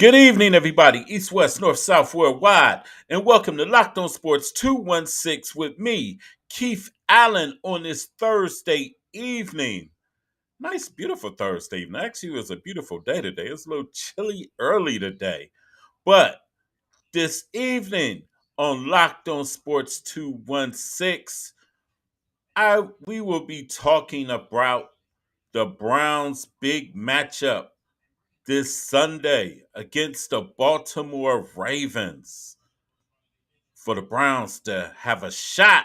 Good evening, everybody, east, west, north, south, worldwide, and welcome to Loc'D On Sports 216 with me, Keith Allen, on this Thursday evening. Nice, beautiful Thursday evening. Actually, it was a beautiful day today. It was a little chilly early today. But this evening on Loc'D On Sports 216, we will be talking about the Browns' big matchup this Sunday against the Baltimore Ravens for the Browns to have a shot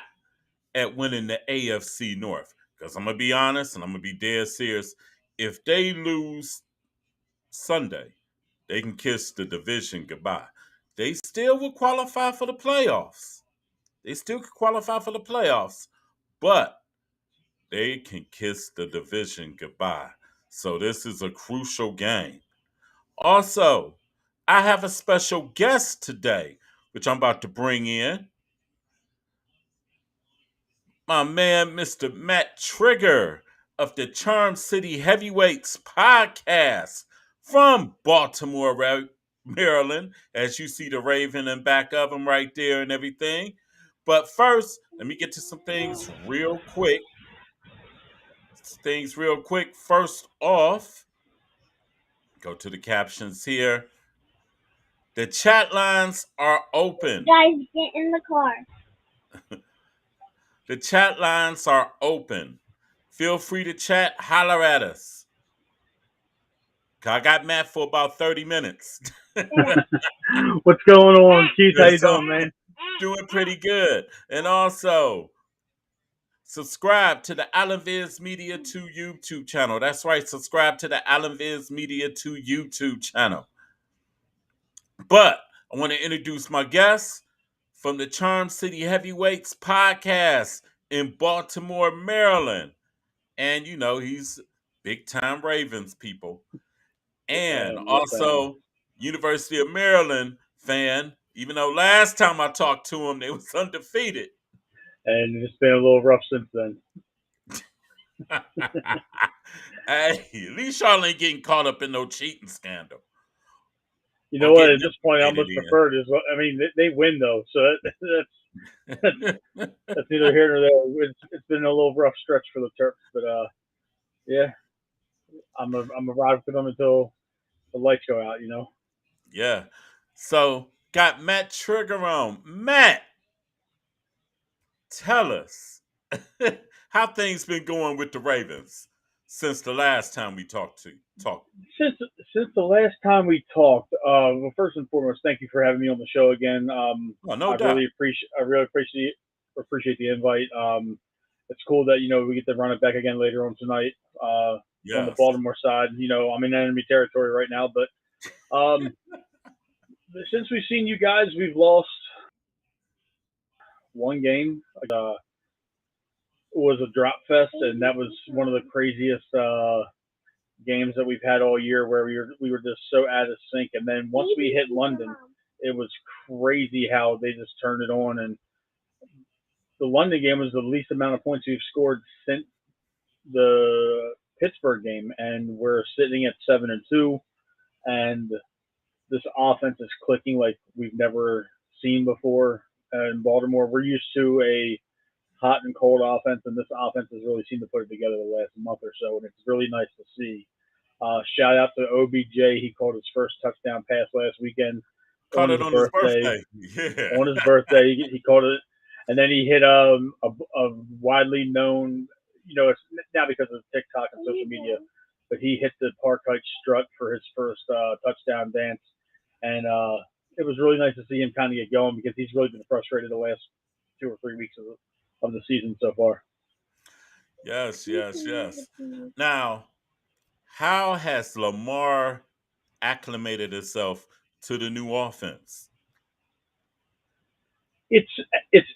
at winning the AFC North. Because I'm going to be honest and I'm going to be dead serious. If they lose Sunday, they can kiss the division goodbye. They still will qualify for the playoffs. They still could qualify for the playoffs, but they can kiss the division goodbye. So this is a crucial game. Also, I have a special guest today, which I'm about to bring in. My man, Mr. Matt Trigger of the Charm City Heavyweights podcast from Baltimore, Maryland. As you see the Raven in back of him right there and everything. But first, let me get to some things real quick. First off, go to the captions here. The chat lines are open. Guys, get in the car. The chat lines are open. Feel free to chat, holler at us. I got Matt for about 30 minutes. What's going on, Keith? How you doing, man? Doing pretty good. And also, subscribe to the Allen Viz Media 2 YouTube channel. That's right, subscribe to the Allen Viz Media 2 YouTube channel. But I want to introduce my guest from the Charm City Heavyweights podcast in Baltimore, Maryland. And, you know, he's big time Ravens people. And also University of Maryland fan, even though last time I talked to him, they was undefeated. And it's been a little rough since then. Hey, at least y'all ain't getting caught up in no cheating scandal. You know what? At this point, I much prefer it. I mean, they win though, so that's neither here nor there. It's been a little rough stretch for the Terps, but yeah, I'm a ride for them until the lights go out. You know. Yeah. So got Matt Trigger on. Matt, tell us how things been going with the Ravens since the last time we talked. Since the last time we talked, well, first and foremost, thank you for having me on the show again. No doubt. I really appreciate the invite. It's cool that we get to run it back again later on tonight. On the Baltimore side, I'm in enemy territory right now, but since we've seen you guys, we've lost one game. It was a drop fest, and that was one of the craziest games that we've had all year, where we were just so out of sync. And then once we hit London, it was crazy how they just turned it on. And the London game was the least amount of points we've scored since the Pittsburgh game, and we're sitting at 7-2. And this offense is clicking like we've never seen before in Baltimore. We're used to a hot and cold offense, and this offense has really seemed to put it together the last month or so, and it's really nice to see. Shout out to OBJ. He caught his first touchdown pass last weekend. Caught it on his birthday. Yeah. On his birthday, he caught it, and then he hit a widely known, it's now because of TikTok and social media, but he hit the park height strut for his first touchdown dance, and it was really nice to see him kind of get going, because he's really been frustrated the last 2 or 3 weeks of the season so far. Yes. Now, how has Lamar acclimated himself to the new offense? It's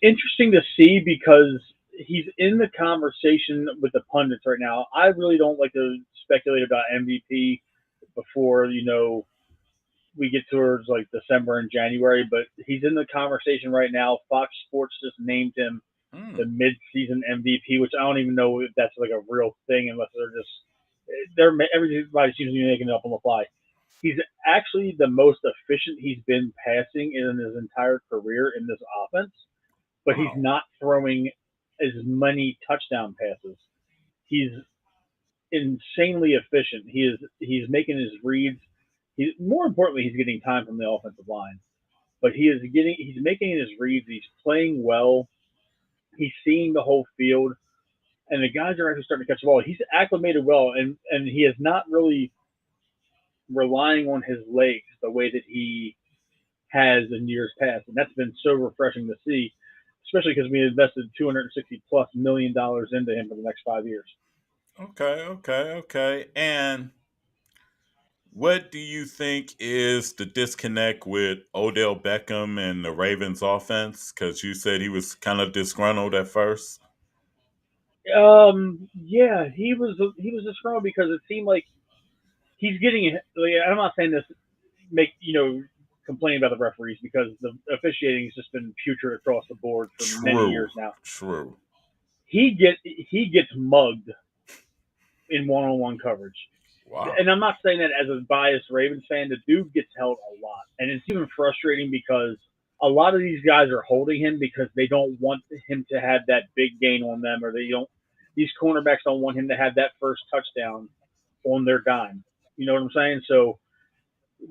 interesting to see, because he's in the conversation with the pundits right now. I really don't like to speculate about MVP before we get towards like December and January, but he's in the conversation right now. Fox Sports just named him the mid-season MVP, which I don't even know if that's like a real thing, unless everybody seems to be making it up on the fly. He's actually the most efficient he's been passing in his entire career in this offense, but he's Wow. not throwing as many touchdown passes. He's insanely efficient. He's making his reads. He's more importantly, he's getting time from the offensive line. But he's making his reads. He's playing well. He's seeing the whole field, and the guys are actually starting to catch the ball. He's acclimated well, and he is not really relying on his legs the way that he has in years past, and that's been so refreshing to see, especially because we invested $260+ million into him for the next 5 years. Okay, okay, okay. And what do you think is the disconnect with Odell Beckham and the Ravens offense? Because you said he was kind of disgruntled at first. Yeah, he was a scrum because it seemed like he's getting. Like, I'm not saying this make complaining about the referees because the officiating has just been putrid across the board for many True, years now. true. He gets mugged in one-on-one coverage. Wow. And I'm not saying that as a biased Ravens fan. The dude gets held a lot, and it's even frustrating because a lot of these guys are holding him because they don't want him to have that big gain on them, or they don't. These cornerbacks don't want him to have that first touchdown on their dime. You know what I'm saying? So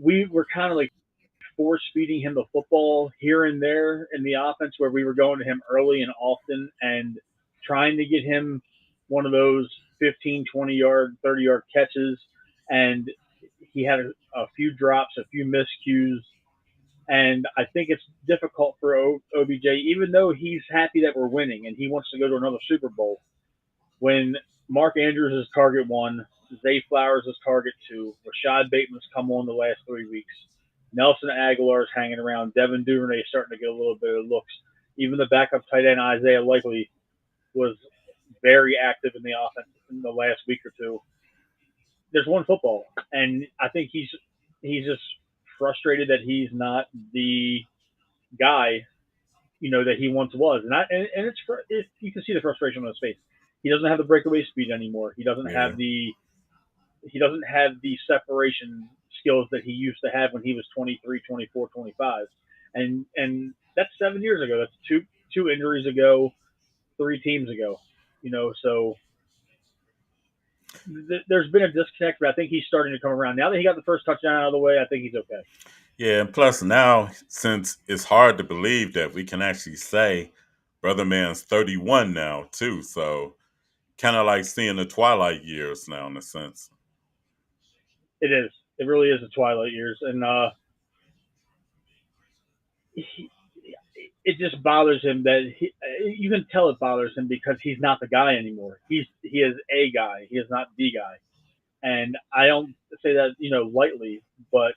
we were kind of like force feeding him the football here and there in the offense where we were going to him early and often and trying to get him one of those 15, 20-yard, 30-yard catches. And he had a few drops, a few miscues. And I think it's difficult for OBJ, even though he's happy that we're winning and he wants to go to another Super Bowl. When Mark Andrews is target one, Zay Flowers is target two, Rashad Bateman's come on the last 3 weeks. Nelson Aguilar's hanging around. Devin Duvernay starting to get a little bit of looks. Even the backup tight end Isaiah Likely was very active in the offense in the last week or two. There's one football, and I think he's just frustrated that he's not the guy that he once was, and you can see the frustration on his face. He doesn't have the breakaway speed anymore. Yeah. He doesn't have the separation skills that he used to have when he was 23, 24, 25. And that's 7 years ago. That's two injuries ago, 3 teams ago. So there's been a disconnect, but I think he's starting to come around. Now that he got the first touchdown out of the way, I think he's okay. Yeah, and plus now, since it's hard to believe that we can actually say Brother Man's 31 now, too. So kind of like seeing the twilight years now, in a sense. It is. It really is the twilight years, and he, it just bothers him that you can tell it bothers him because he's not the guy anymore. He is a guy. He is not the guy, and I don't say that lightly, but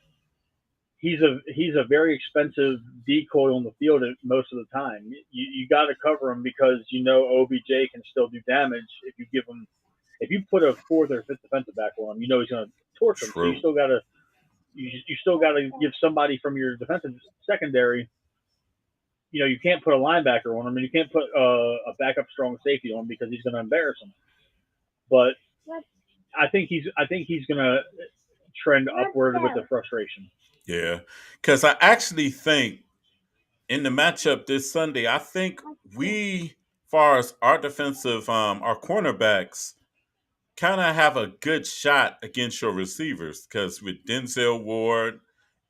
he's a very expensive decoy on the field most of the time. You got to cover him because OBJ can still do damage if you put a fourth or fifth defensive back on him. He's going to torch him. So True. you still got to give somebody from your defensive secondary. You can't put a linebacker on him, and you can't put a backup strong safety on him because he's going to embarrass him. But I think he's going to trend upward with the frustration. Yeah. Because I actually think in the matchup this Sunday, I think we, far as our defensive, our cornerbacks, kind of have a good shot against your receivers. Because with Denzel Ward,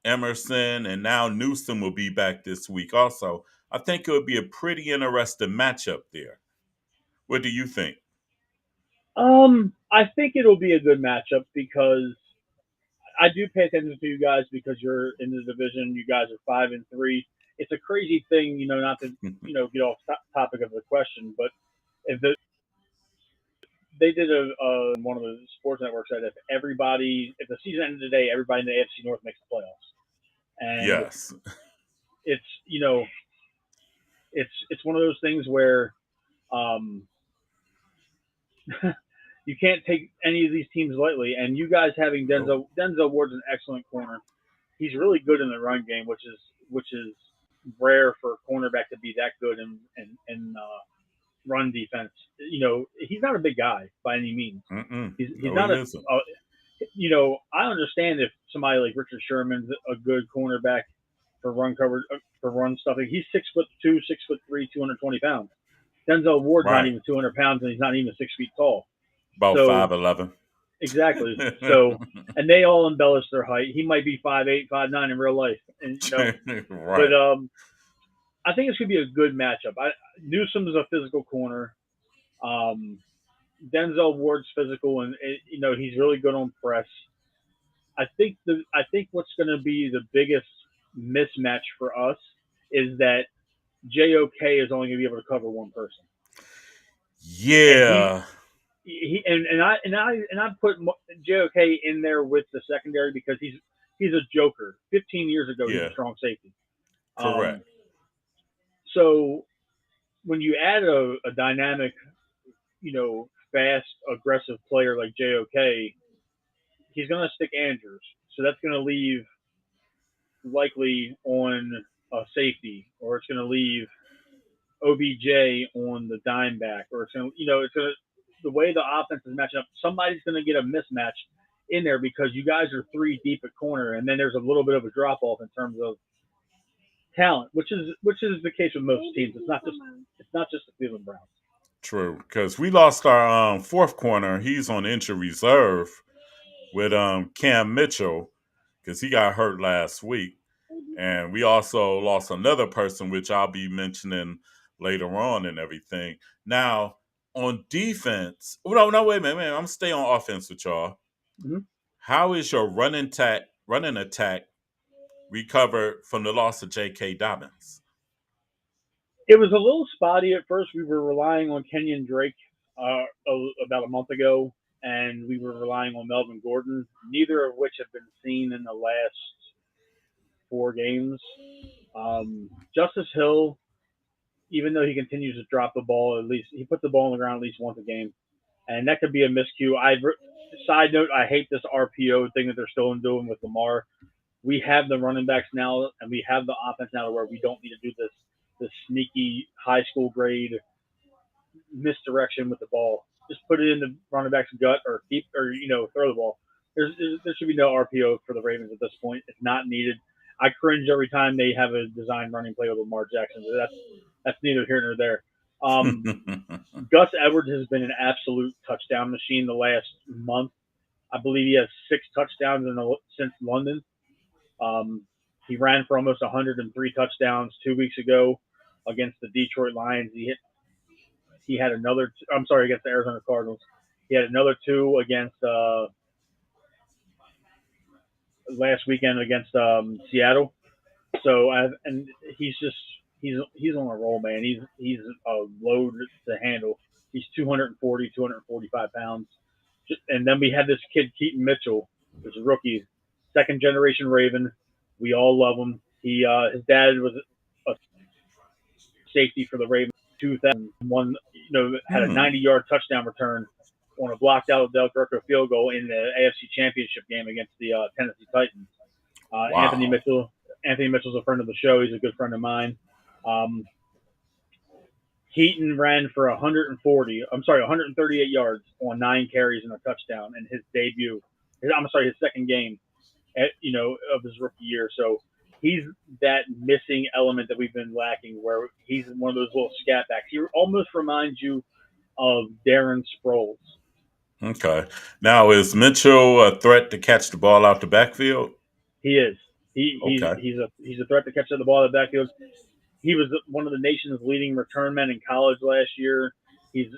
Emerson, and now Newsom will be back this week also. I think it would be a pretty interesting matchup there. What do you think? I think it'll be a good matchup because I do pay attention to you guys because you're in the division. You guys are 5-3. It's a crazy thing, not to get off topic of the question, but if they did one of the sports networks said if the season ended today, everybody in the AFC North makes the playoffs, and Yes. it's it's one of those things where um, you can't take any of these teams lightly. And you guys having Nope. Denzel Ward's an excellent corner. He's really good in the run game, which is rare for a cornerback to be that good in run defense. He's not a big guy by any means. Mm-mm. He's No, not he a isn't. I understand if somebody like Richard Sherman's a good cornerback for run coverage, for run stuffing. He's 6'2", 6'3", 220 pounds. Denzel Ward's not Right. even 200 pounds, and he's not even 6 feet tall. About So 5'11". exactly. So, and they all embellish their height. He might be 5'8", 5'9" in real life, and but Right. I think it's gonna be a good matchup. Newsome is a physical corner. Um, Denzel Ward's physical, and he's really good on press. I think what's going to be the biggest mismatch for us is that JOK is only going to be able to cover one person, and Yeah. he and I put JOK in there with the secondary because he's a joker. 15 years ago, he was Yeah. a strong safety. Um, Correct. so when you add a dynamic, fast, aggressive player like JOK, he's going to stick Andrews. So that's going to leave likely on a safety, or it's going to leave OBJ on the dime back, or it's going to the way the offense is matching up. Somebody's going to get a mismatch in there because you guys are three deep at corner, and then there's a little bit of a drop off in terms of talent, which is the case with most teams. It's not just the Cleveland Browns. True. Because we lost our fourth corner. He's on injury reserve with Cam Mitchell because he got hurt last week. And we also lost another person, which I'll be mentioning later on and everything. Now, on defense, no, wait a minute, man. I'm staying on offense with y'all. Mm-hmm. How is your running attack recovered from the loss of J.K. Dobbins? It was a little spotty at first. We were relying on Kenyon Drake about a month ago, and we were relying on Melvin Gordon, neither of which have been seen in the last 4 games. Justice Hill, even though he continues to drop the ball, at least he puts the ball on the ground at least once a game, and that could be a miscue. Side note, I hate this RPO thing that they're still doing with Lamar. We have the running backs now, and we have the offense now to where we don't need to do this sneaky high school grade misdirection with the ball. Just put it in the running back's gut, or throw the ball. There should be no RPO for the Ravens at this point. It's not needed. I cringe every time they have a design running play with Lamar Jackson. That's neither here nor there. Um, Gus Edwards has been an absolute touchdown machine the last month. I believe he has 6 touchdowns since London. He ran for almost 103 touchdowns 2 weeks ago against the Detroit Lions. He had another. I'm sorry, against the Arizona Cardinals. He had another two against last weekend against Seattle. So and he's on a roll, man. He's a load to handle. He's 240, 245 pounds. And then we had this kid Keaton Mitchell, who's a rookie, second generation Raven. We all love him. His dad was a safety for the Ravens. 2001, had a Hmm. 90-yard touchdown return on a blocked out Del Greco field goal in the AFC Championship game against the Tennessee Titans. Anthony Wow. Mitchell. Anthony Mitchell's a friend of the show. He's a good friend of mine. Um, Keaton ran for 138 yards on 9 carries and a touchdown in his debut. His second game, of his rookie year. So he's that missing element that we've been lacking, where he's one of those little scat backs. He almost reminds you of Darren Sproles. Okay. Now, is Mitchell a threat to catch the ball out the backfield? He is. He, he's Okay. he's a threat to catch the ball at the backfield. He was one of the nation's leading return men in college last year. He's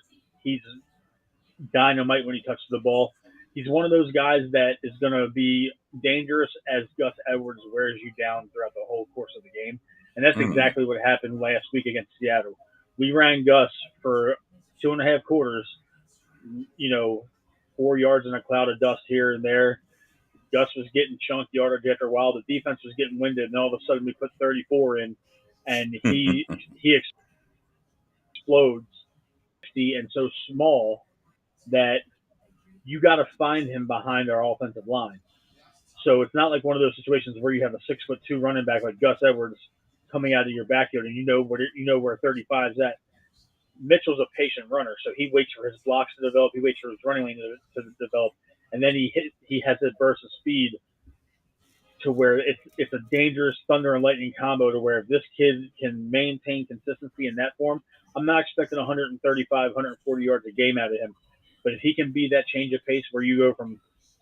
dynamite when he touches the ball. He's one of those guys that is going to be dangerous as Gus Edwards wears you down throughout the whole course of the game. And that's Mm. exactly what happened last week against Seattle. We ran Gus for 2.5 quarters, you know, 4 yards in a cloud of dust here and there. Gus was getting chunked yardage after a while. The defense was getting winded, and all of a sudden we put 34 in, and he explodes and so small that you got to find him behind our offensive line. So it's not like one of those situations where you have a 6'2" running back like Gus Edwards coming out of your backfield, and you know where 35 is at. Mitchell's a patient runner, so he waits for his blocks to develop. He waits for his running lane to develop, and then he has a burst of speed to where it's a dangerous thunder and lightning combo to where if this kid can maintain consistency in that form, I'm not expecting 135, 140 yards a game out of him. But if he can be that change of pace where you go from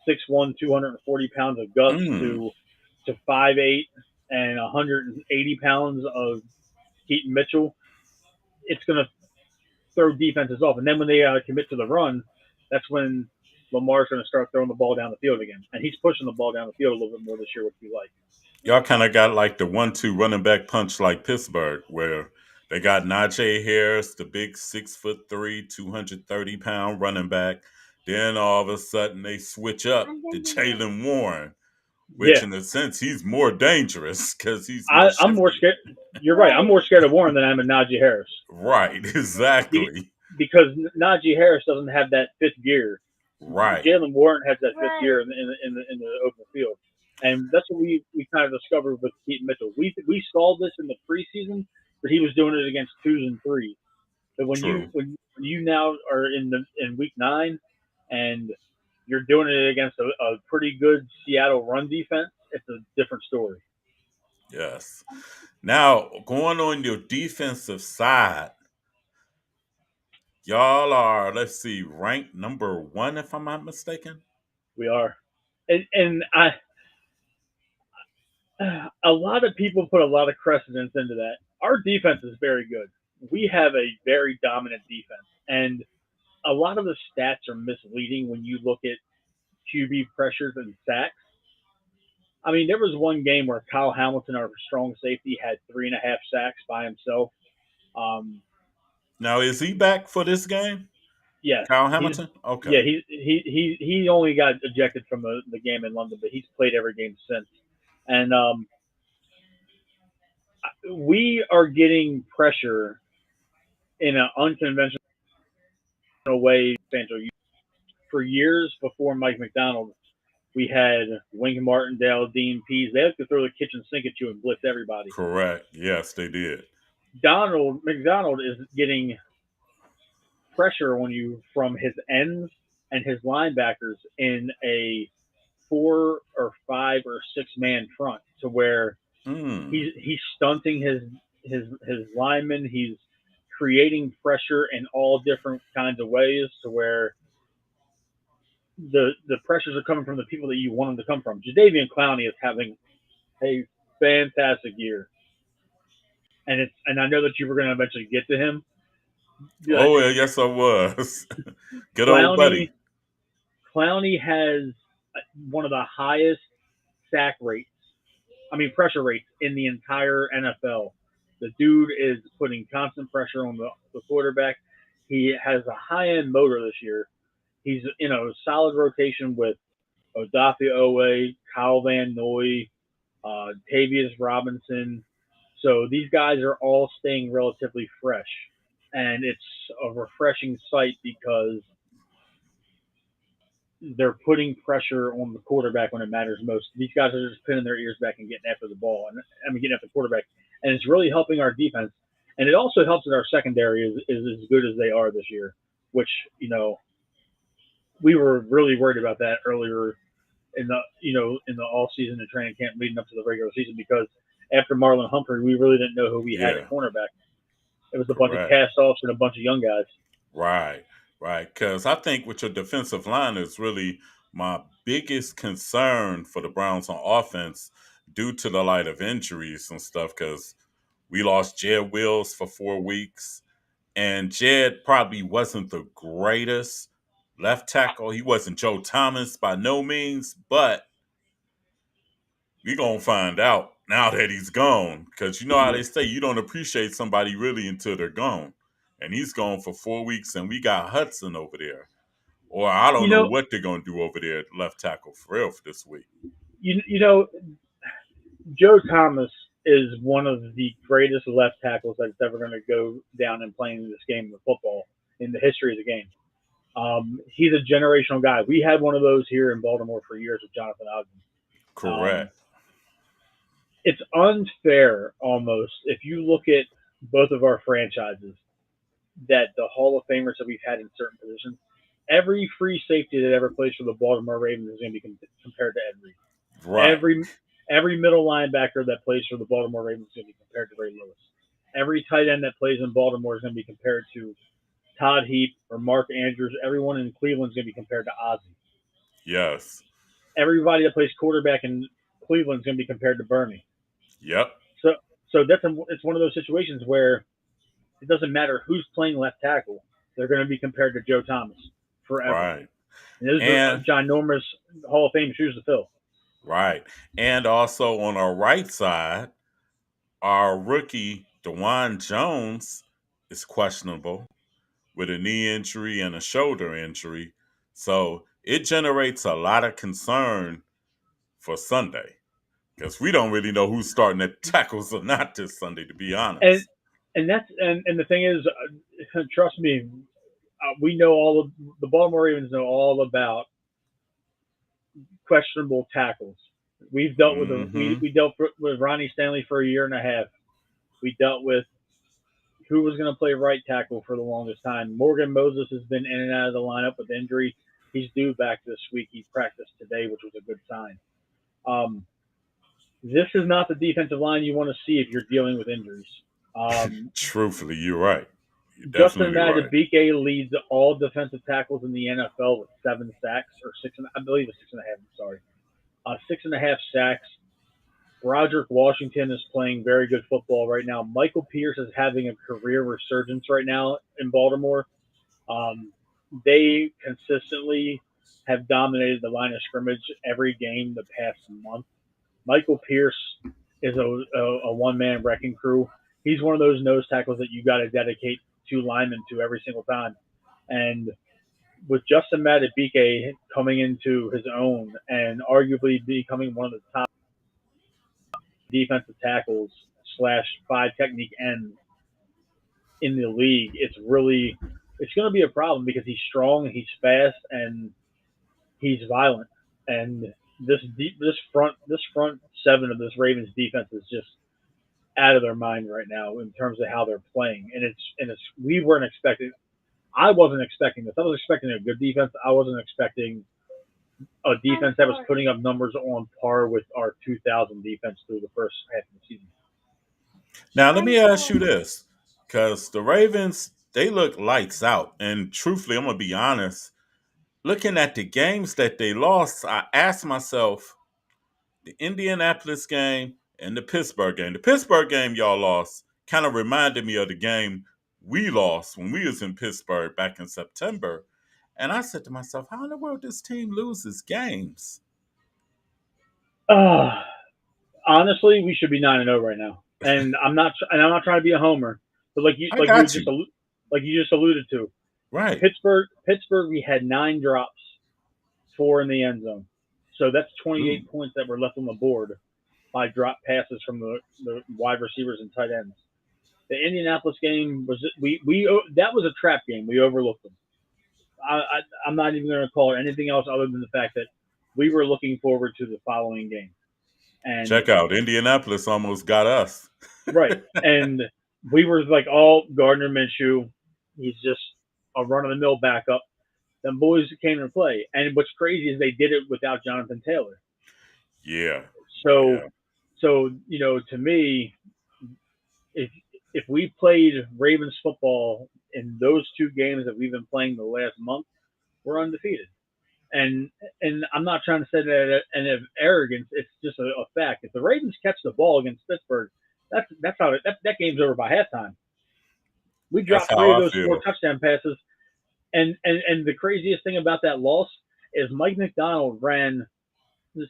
6'1", 240 pounds of guts Mm. to 5'8" and 180 pounds of Keaton Mitchell, it's going to throw defenses off. And then when they commit to the run, that's when Lamar's going to start throwing the ball down the field again. And he's pushing the ball down the field a little bit more this year, which we like. Y'all kind of got like the 1-2 running back punch like Pittsburgh, where they got Najee Harris, the big 6'3", 230-pound running back. Then all of a sudden they switch up to Jalen Warren, which Yeah, in a sense he's more dangerous because he's more I'm more shifty. scared. You're right. I'm more scared of Warren than I am of Najee Harris. Right, exactly. Because Najee Harris doesn't have that fifth gear. Right, Jalen Warren has that fifth gear in the open field, and that's what we kind of discovered with Keaton Mitchell. We saw this in the preseason, but he was doing it against twos and threes. But true. when you now are in week 9, and you're doing it against a pretty good Seattle run defense, it's a different story. Yes. Now, going on your defensive side, y'all are, let's see, ranked number 1, if I'm not mistaken. We are, and a lot of people put a lot of credence into that. Our defense is very good. We have a very dominant defense, and a lot of the stats are misleading when you look at QB pressures and sacks. I mean, there was one game where Kyle Hamilton, our strong safety, had 3.5 sacks by himself. Um, Now, is he back for this game? yes, Kyle he's Hamilton? yeah Okay. he only got ejected from the game in London, but he's played every game since. And we are getting pressure in an unconventional way. Sancho, for years before Mike McDonald, we had Wink Martindale, Dean Pease. They had to throw the kitchen sink at you and blitz everybody. Correct. Yes, they did. Donald McDonald is getting pressure on you from his ends and his linebackers in a 4 or 5 or 6 man front, to where Mm. he's stunting his linemen. He's creating pressure in all different kinds of ways, to where the pressures are coming from the people that you want them to come from. Jadeveon Clowney is having a fantastic year, and I know that you were going to eventually get to him. Oh, yeah, yes, I was. Good old Clowney buddy. Clowney has one of the highest sack rates, I mean pressure rates in the entire NFL. The dude is putting constant pressure on the quarterback. He has a high end motor this year. He's in a solid rotation with Odafe Owe, Kyle Van Noy, Tavius Robinson. So these guys are all staying relatively fresh. And it's a refreshing sight because they're putting pressure on the quarterback when it matters most. These guys are just pinning their ears back and getting after the ball, and getting after the quarterback, and it's really helping our defense. And it also helps that our secondary is as good as they are this year, which we were really worried about that earlier in the off season and training camp leading up to the regular season, because after Marlon Humphrey, we really didn't know who we had Yeah, at cornerback. It was a bunch of correct. cast offs and a bunch of young guys. Right, right. Because I think with your defensive line is really my biggest concern for the Browns on offense due to the light of injuries and stuff. Because we lost Jed Wills for 4 weeks, and Jed probably wasn't the greatest left tackle. He wasn't Joe Thomas by no means, but we gonna find out now that he's gone. Because you know how Yeah. they say you don't appreciate somebody really until they're gone, and he's gone for 4 weeks, and we got Hudson over there. Or I don't You know know, what they're gonna do over there at left tackle for real for this week. you know, Joe Thomas is one of the greatest left tackles that's ever going to go down and playing this game of football in the history of the game. He's a generational guy. We had one of those here in Baltimore for years with Jonathan Ogden. Um, Correct. it's unfair almost if you look at both of our franchises, that the Hall of Famers that we've had in certain positions. every free safety that ever plays for the Baltimore Ravens is going to be compared to Ed Reed. Right. Every middle linebacker that plays for the Baltimore Ravens is going to be compared to Ray Lewis. Every tight end that plays in Baltimore is going to be compared to Todd Heap or Mark Andrews. Everyone in Cleveland is going to be compared to Ozzie. Yes. Everybody that plays quarterback in Cleveland is going to be compared to Bernie. Yep. So it's one of those situations where it doesn't matter who's playing left tackle; they're going to be compared to Joe Thomas forever. Right. And those are And ginormous Hall of Fame shoes to fill. right. And also on our right side, our rookie DeJuan Jones is questionable with a knee injury and a shoulder injury. So it generates a lot of concern for Sunday because we don't really know who's starting at tackles or not this Sunday, to be And honest. and the thing is, trust me, we know all of the Baltimore Ravens know all about questionable tackles. We've dealt with Mm-hmm. we dealt with Ronnie Stanley for a year and a half. We dealt with who was going to play right tackle for the longest time. Morgan Moses has been in and out of the lineup with injury. He's due back this week. He practiced today, which was a good sign. Um, this is not the defensive line you want to see if you're dealing with injuries. Um, Truthfully, you're right. You're Justin definitely right. Madubuike leads all defensive tackles in the NFL with 7 sacks or six. I believe it's 6.5. I'm sorry, 6.5 sacks. Broderick Washington is playing very good football right now. Michael Pierce is having a career resurgence right now in Baltimore. Um, they consistently have dominated the line of scrimmage every game the past month. Michael Pierce is a one man wrecking crew. He's one of those nose tackles that you got to dedicate 2 linemen to every single time. And with Justin Madubuike coming into his own and arguably becoming one of the top defensive tackles slash 5 technique ends in the league, it's going to be a problem because he's strong, he's fast, and he's violent. And this front seven of this Ravens defense is just out of their mind right now in terms of how they're playing. And it's we weren't expecting. I wasn't expecting this. I was expecting a good defense. I wasn't expecting a defense that was putting up numbers on par with our 2000 defense through the first half of the season. Now, let me ask you this because the Ravens, they look lights out. And truthfully, I'm going to be honest. Looking at the games that they lost, I asked myself, the Indianapolis game and the Pittsburgh game. The Pittsburgh game y'all lost kind of reminded me of the game we lost when we was in Pittsburgh back in September. And I said to myself, how in the world this team loses games? Uh, Honestly, we should be 9-0 right now. And I'm not trying to be a homer, but I got you. like you just alluded to, Right. Pittsburgh, we had 9 drops, 4 in the end zone. So that's Ooh. 28 points that were left on the board by drop passes from the wide receivers and tight ends. The Indianapolis game was we that was a trap game. We overlooked them. I'm not even going to call it anything else other than the fact that we were looking forward to the following game. And Check out. Indianapolis almost got us. right, and we were like, "Oh, Gardner Minshew, he's just a run of the mill backup." Then boys came to play, and what's crazy is they did it without Jonathan Taylor. Yeah. So, Yeah. to me, if if we played Ravens football in those 2 games that we've been playing the last month, we're undefeated. And and I'm not trying to say that of arrogance. It's just a fact. If the Ravens catch the ball against Pittsburgh, that's how that game's over by halftime. We That's dropped how 3 of I those 4 feel. touchdown passes, and the craziest thing about that loss is Mike McDonald ran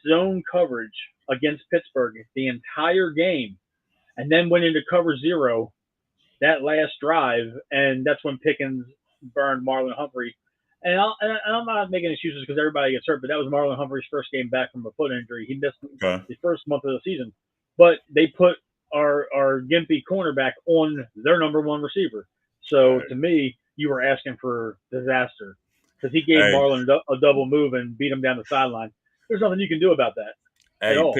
zone coverage against Pittsburgh the entire game, and then went into cover 0 that last drive, and that's when Pickens burned Marlon Humphrey. And I'm not making excuses because everybody gets hurt, but that was Marlon Humphrey's first game back from a foot injury. He missed Okay. the first month of the season, but they put our gimpy cornerback on their number 1 receiver. So Hey. to me, you were asking for disaster because he gave Hey. Marlon a double move and beat him down the sideline. There's nothing you can do about that at Hey, all.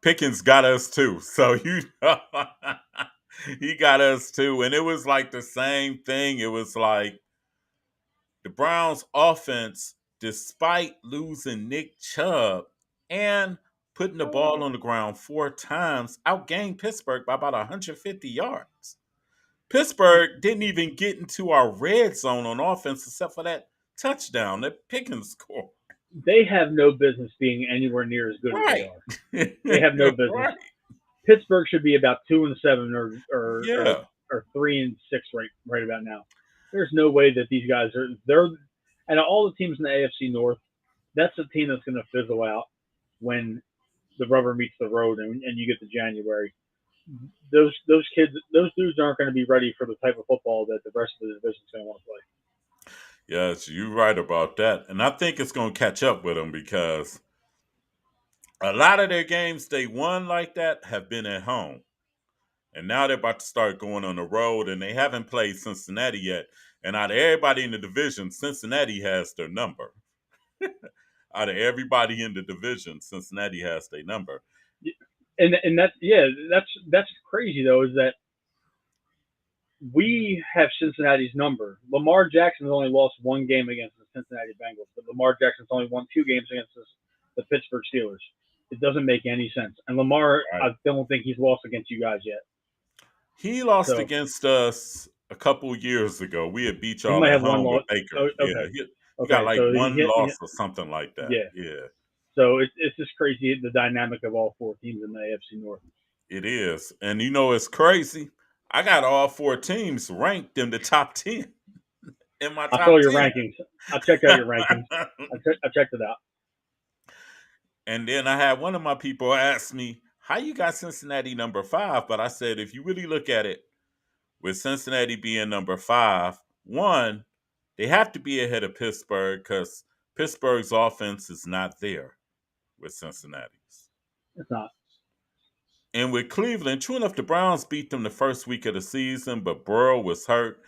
Pickens got us too. So you know, he got us too. And it was like the same thing. It was like The Browns offense, despite losing Nick Chubb and putting the ball on the ground 4 times, outgained Pittsburgh by about 150 yards. Pittsburgh didn't even get into our red zone on offense except for that touchdown that Pickens scored. They have no business being anywhere near as good as they Right. are. They have no business. Right. Pittsburgh should be about 2-7 Yeah. or 3-6 right about now. There's no way that these guys are they're and all the teams in the AFC North. That's a team that's going to fizzle out when the rubber meets the road and you get to January. Those kids, those dudes aren't going to be ready for the type of football that the rest of the division is going to want to play. Yes, you're right about that. And I think it's going to catch up with them because a lot of their games they won like that have been at home. And now they're about to start going on the road, and they haven't played Cincinnati yet. And out of everybody in the division, Cincinnati has their number. Out of everybody in the division, Cincinnati has their number. And that's crazy though, is that we have Cincinnati's number. Lamar Jackson has only lost one game against the Cincinnati Bengals, but Lamar Jackson's only won 2 games against the Pittsburgh Steelers. It doesn't make any sense. And Lamar, Right. I don't think he's lost against you guys yet. He lost So against us a couple years ago. We had beat he y'all might at have one home with loss. Baker. Oh, Yeah, okay, he got like so one loss or something like that. yeah. Yeah. So it's just crazy the dynamic of all 4 teams in the AFC North. It is. And you know it's crazy. I got all 4 teams ranked in the top 10. In my I saw top your 10. rankings. I checked out your rankings. I checked it out. And then I had one of my people ask me, how you got Cincinnati number 5? But I said, if you really look at it, with Cincinnati being number 5, one, they have to be ahead of Pittsburgh because Pittsburgh's offense is not there with Cincinnati's. It's not. And with Cleveland, true enough, the Browns beat them the first week of the season, but Burrow was hurt.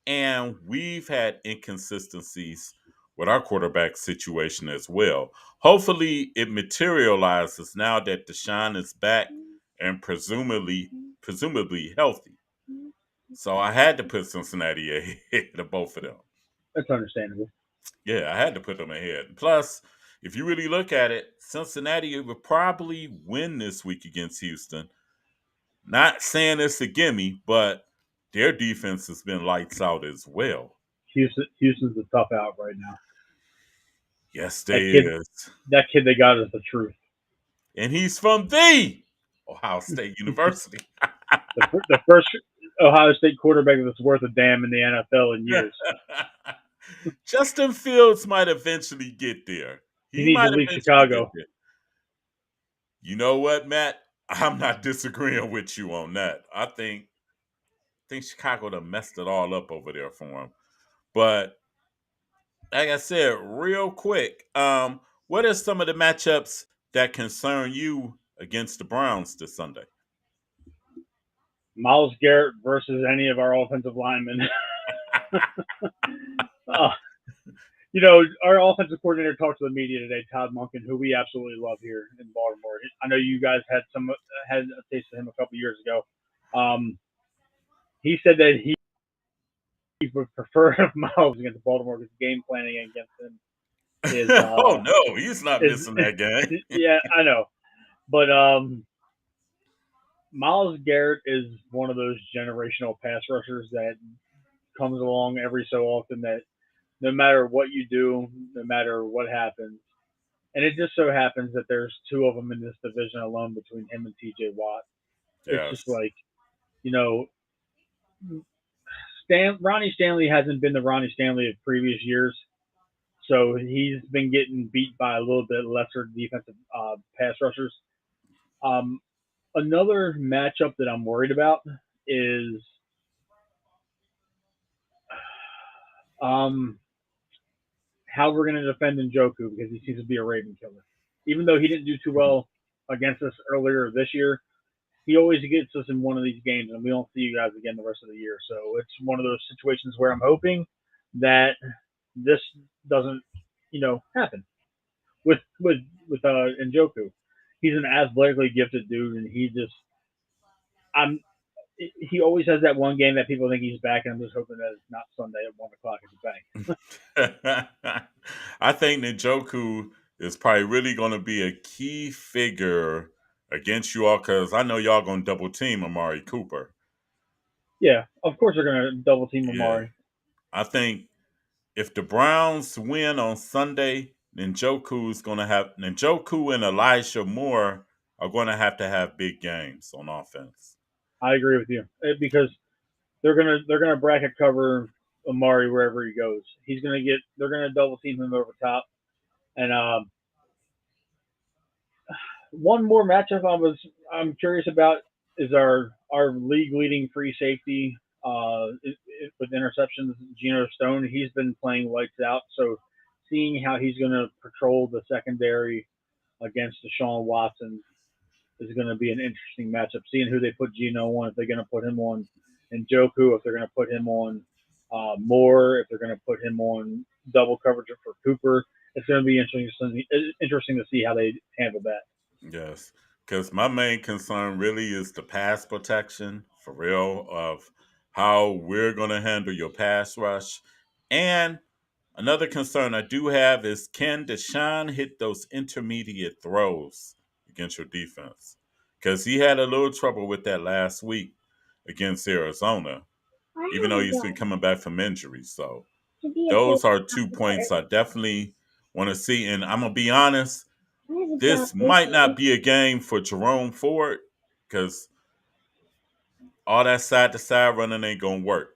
And we've had inconsistencies with our quarterback situation as well. Hopefully, it materializes now that Deshaun is back and presumably healthy. So I had to put Cincinnati ahead of both of them. That's understandable. Yeah, I had to put them ahead. Plus, if you really look at it, Cincinnati would probably win this week against Houston. Not saying it's a gimme, but their defense has been lights out as well. Houston's a tough out right now. Yes, That they kid, is. that kid they got is the truth. And he's from the Ohio State University. The first Ohio State quarterback that's worth a damn in the NFL in years. Justin Fields might eventually get there. He He needs to might leave eventually get Chicago. there. You know what, Matt? I'm not disagreeing with you on that. I think Chicago done messed it all up over there for him. But like I said, real quick, what are some of the matchups that concern you against the Browns this Sunday? Myles Garrett versus any of our offensive linemen. uh, our offensive coordinator talked to the media today, Todd Monken, who we absolutely love here in Baltimore. I know you guys had a taste of him a couple years ago. He said that he would prefer if Myles against Baltimore because game planning against him is oh no, he's not missing that game. Yeah, I know. But Myles Garrett is one of those generational pass rushers that comes along every so often that no matter what you do, no matter what happens, and it just so happens that there's 2 of them in this division alone between him and TJ Watt. It's Yes. just like, Ronnie Stanley hasn't been the Ronnie Stanley of previous years. So he's been getting beat by a little bit lesser defensive pass rushers. Another matchup that I'm worried about is how we're going to defend Njoku because he seems to be a Raven killer. Even though he didn't do too well against us earlier this year, he always gets us in one of these games, and we don't see you guys again the rest of the year. So it's one of those situations where I'm hoping that this doesn't, happen with Njoku. He's an athletically gifted dude, and I'm he always has that one game that people think he's back, and I'm just hoping that it's not Sunday at 1 o'clock at the bank. I think Njoku is probably really going to be a key figure against you all because I know y'all going to double team Amari Cooper. Yeah, of course they're going to double team Yeah. Amari. I think if the Browns win on Sunday, Njoku and Elijah Moore are going to have big games on offense. I agree with you because they're gonna bracket cover Amari wherever he goes. They're gonna double team him over top. And one more matchup I'm curious about is our league leading free safety with interceptions, Geno Stone. He's been playing lights out. So seeing how he's going to patrol the secondary against Deshaun Watson is going to be an interesting matchup. Seeing who they put Geno on, if they're going to put him on Njoku, if they're going to put him on Moore, if they're going to put him on double coverage for Cooper. It's going to be interesting to see how they handle that. Yes, because my main concern really is the pass protection for real of how we're going to handle your pass rush. And another concern I do have is can Deshaun hit those intermediate throws against your defense? Because he had a little trouble with that last week against Arizona, even though he's been coming back from injury. So those are 2 points I definitely want to see. And I'm going to be honest, this might not be a game for Jerome Ford because all that side to side running ain't gonna work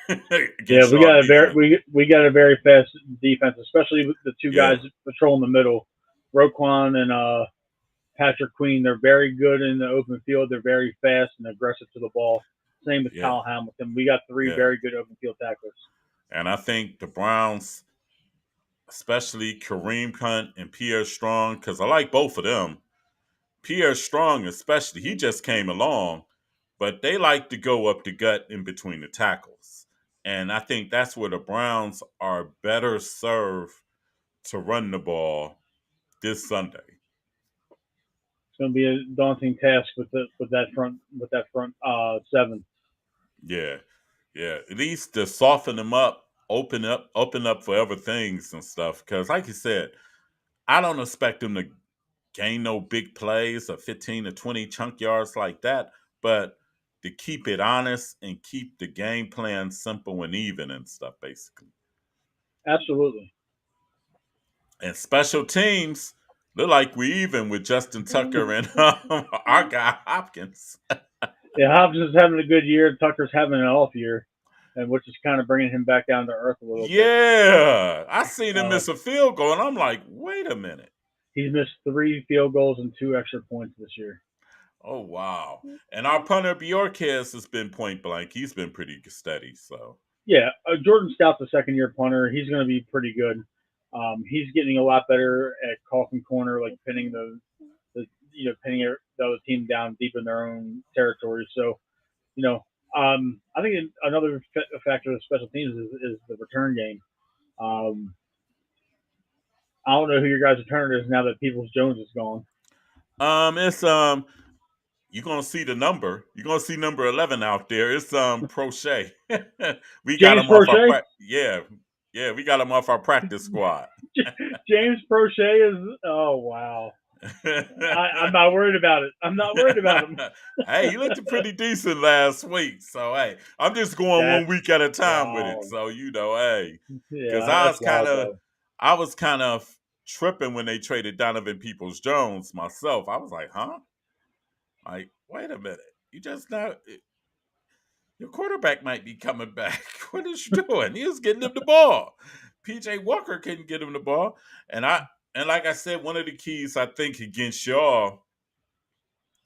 Yeah, against y'all defense. we got a very fast defense, especially with the two Yeah, guys patrolling the middle, Roquan and Patrick Queen. They're very good in the open field. They're very fast and aggressive to the ball. Same with yeah, Kyle Hamilton. We got three yeah. very good open field tacklers. And I think the Browns, especially Kareem Hunt and Pierre Strong, because I like both of them. Pierre Strong, especially, he just came along, but they like to go up the gut in between the tackles. And I think that's where the Browns are better served to run the ball this Sunday. It's going to be a daunting task with that front seven. Yeah, yeah. At least to soften them up, open up for other things and stuff. Because, like you said, I don't expect them to gain no big plays or 15 to 20 chunk yards like that, but to keep it honest and keep the game plan simple and even and stuff, basically. Absolutely. And special teams look like we even with Justin Tucker and our guy Hopkins. Yeah, Hopkins is having a good year. Tucker's having an off year, and which is kind of bringing him back down to earth a little bit. Yeah, I seen him Uh, miss a field goal, and I'm like, wait a minute. he's missed 3 field goals and 2 extra points this year. Oh wow! And our punter Bjorkes has been point blank. He's been pretty steady. So Yeah, Jordan Stout's a second-year punter. He's going to be pretty good. He's getting a lot better at calling corner, like pinning pinning the other team down deep in their own territory. So you know, I think another factor of special teams is the return game. Um, I don't know who your guys' returner is now that Peoples Jones is gone. it's you're gonna see the number. You're gonna see number 11 out there. It's Prochet. We got James him off our Prochet. yeah, we got him off our practice squad. James Prochet is. Oh wow. I'm not worried about it. I'm not worried about him. Hey, he looked pretty decent last week. So hey, I'm just going That's 1 week at a time with it. wild. So hey, because Yeah, that's wild though. I was kind of tripping when they traded Donovan Peoples Jones myself. I was like, huh? Like, wait a minute. You just not your quarterback might be coming back. What is you doing? He was getting him the ball. PJ Walker couldn't get him the ball. And like I said, one of the keys I think against y'all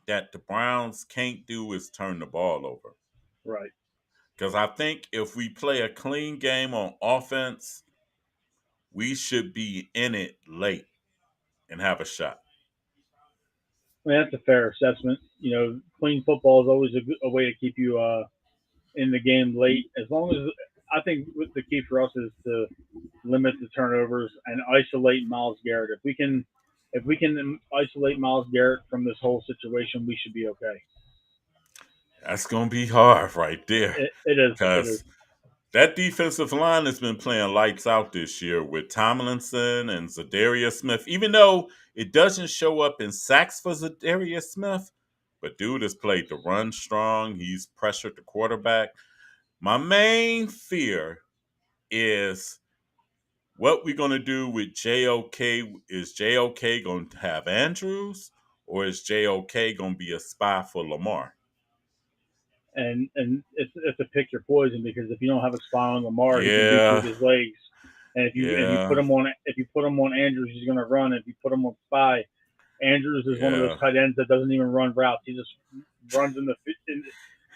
that the Browns can't do is turn the ball over. Right. Because I think if we play a clean game on offense, we should be in it late and have a shot. I mean, that's a fair assessment. Clean football is always a way to keep you in the game late. As long as I think the key for us is to limit the turnovers and isolate Miles Garrett. If we can isolate Miles Garrett from this whole situation, we should be okay. That's going to be hard right there. It is. It is. Because that defensive line has been playing lights out this year with Tomlinson and Zadarius Smith. Even though it doesn't show up in sacks for Zadarius Smith, but dude has played the run strong. He's pressured the quarterback. My main fear is what we're going to do with JOK. Is JOK going to have Andrews, or is JOK going to be a spy for Lamar? And it's a pick your poison, because if you don't have a spot on Lamar, he can beat you with Yeah. his legs. And if you put him on Andrews, he's going to run. If you put him on Spy, Andrews is one of those tight ends that doesn't even run routes. He just runs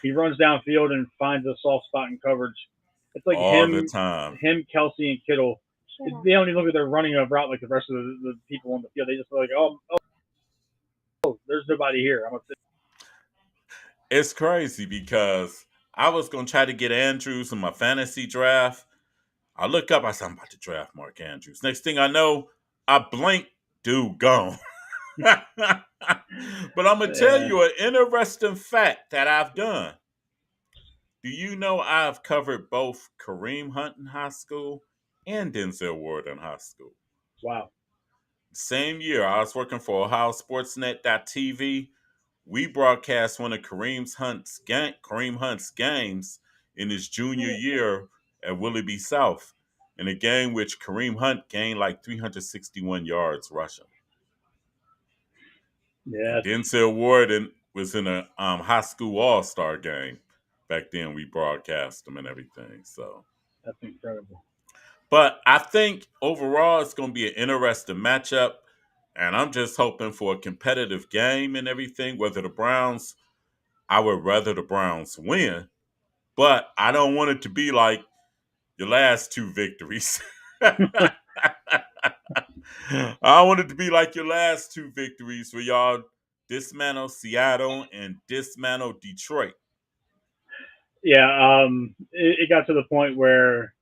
he runs downfield and finds a soft spot in coverage. It's like all the time. Him, Kelsey, and Kittle. They don't even look at their running a route like the rest of the people on the field. They just like, oh, there's nobody here. I'm gonna sit. It's crazy because I was going to try to get Andrews in my fantasy draft. I look up, I said, I'm about to draft Mark Andrews. Next thing I know, I blink, dude, gone. But I'm going to tell you an interesting fact that I've done. Do you know I've covered both Kareem Hunt in high school and Denzel Ward in high school? Wow. Same year, I was working for OhioSportsNet.tv. We broadcast one of Kareem Hunt's games in his junior year at Willoughby South, in a game which Kareem Hunt gained like 361 yards rushing. Yeah. And Denzel Ward was in a high school all-star game. Back then, we broadcast them and everything. So that's incredible. But I think overall it's going to be an interesting matchup. And I'm just hoping for a competitive game and everything. I would rather the Browns win, but I don't want it to be like your last two victories. I want it to be like your last two victories where y'all dismantle Seattle and dismantle Detroit. Yeah, it got to the point where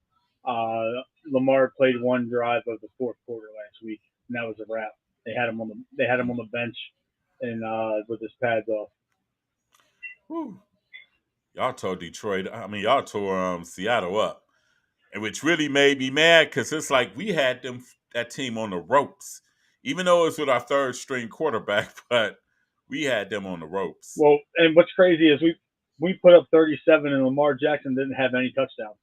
Lamar played one drive of the fourth quarter last week, and that was a wrap. They had him on the bench, and with his pads off. Whew. Y'all tore y'all tore Seattle up, and which really made me mad because it's like we had that team on the ropes, even though it's with our third string quarterback, but we had them on the ropes. Well, and what's crazy is we put up 37, and Lamar Jackson didn't have any touchdowns.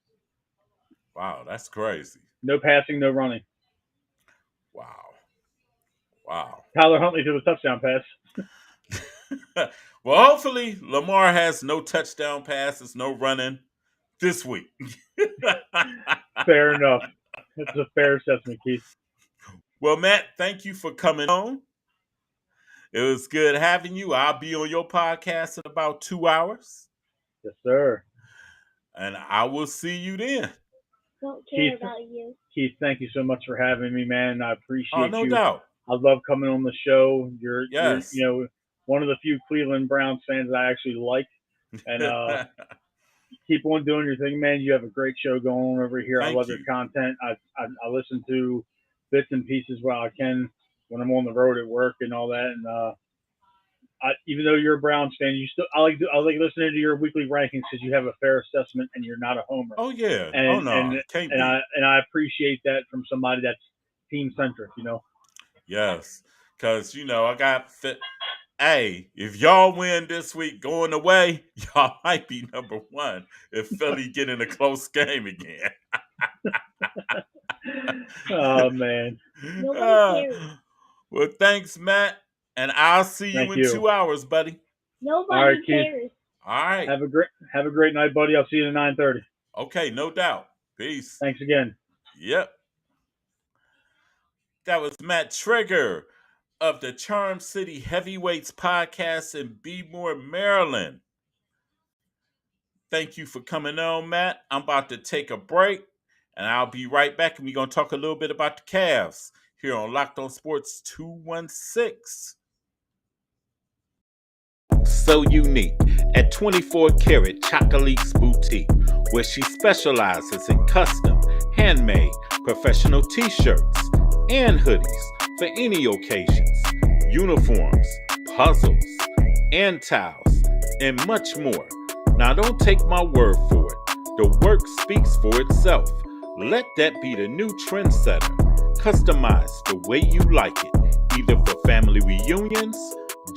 Wow, that's crazy. No passing, no running. Wow. Tyler Huntley threw a touchdown pass. Well, hopefully Lamar has no touchdown passes, no running this week. Fair enough. That's a fair assessment, Keith. Well, Matt, thank you for coming on. It was good having you. I'll be on your podcast in about 2 hours. Yes, sir. And I will see you then. Don't care about you. Keith, thank you so much for having me, man. I appreciate you. Oh, no doubt. I love coming on the show. You're yes. One of the few Cleveland Browns fans I actually like. And keep on doing your thing, man. You have a great show going on over here. I love your content. I listen to bits and pieces while I can when I'm on the road at work and all that. And even though you're a Browns fan, I like listening to your weekly rankings because you have a fair assessment and you're not a homer. Oh yeah. And I appreciate that from somebody that's team centric. Yes, because I got fit. Hey, if y'all win this week going away, y'all might be number one if Philly get in a close game again. Oh man. Well, thanks, Matt. And I'll see you in 2 hours, buddy. Nobody cares. All right. Have a great night, buddy. I'll see you at 9:30. Okay, no doubt. Peace. Thanks again. Yep. That was Matt Trigger of the Charm City Heavyweights podcast in Beemore, Maryland. Thank you for coming on, Matt. I'm about to take a break, and I'll be right back, and we're going to talk a little bit about the Cavs here on Loc'D On Sports 216. So unique at 24 Karat Chocolate's Boutique, where she specializes in custom, handmade, professional t-shirts and hoodies for any occasions, uniforms, puzzles, and towels, and much more. Now, don't take my word for it. The work speaks for itself. Let that be the new trendsetter. Customize the way you like it, either for family reunions,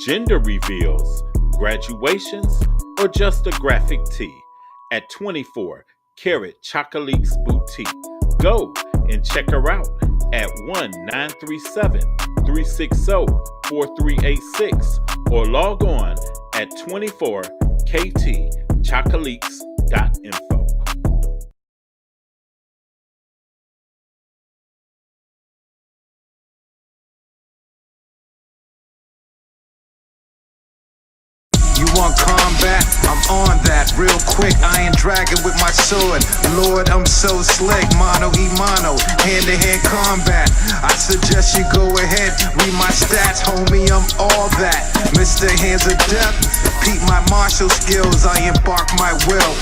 gender reveals, graduations, or just a graphic tee. At 24 Karat Chocolate's Boutique. Go and check her out at 1-937-360-4386 or log on at 24ktchocolates.info. You want combat? I'm on that real quick. Iron Dragon with my sword. Lord, I'm so slick. Mano y mano, hand-to-hand combat. I suggest you go ahead, read my stats, homie. I'm all that. Mr. Hands of Death, peep my martial skills. I embark my will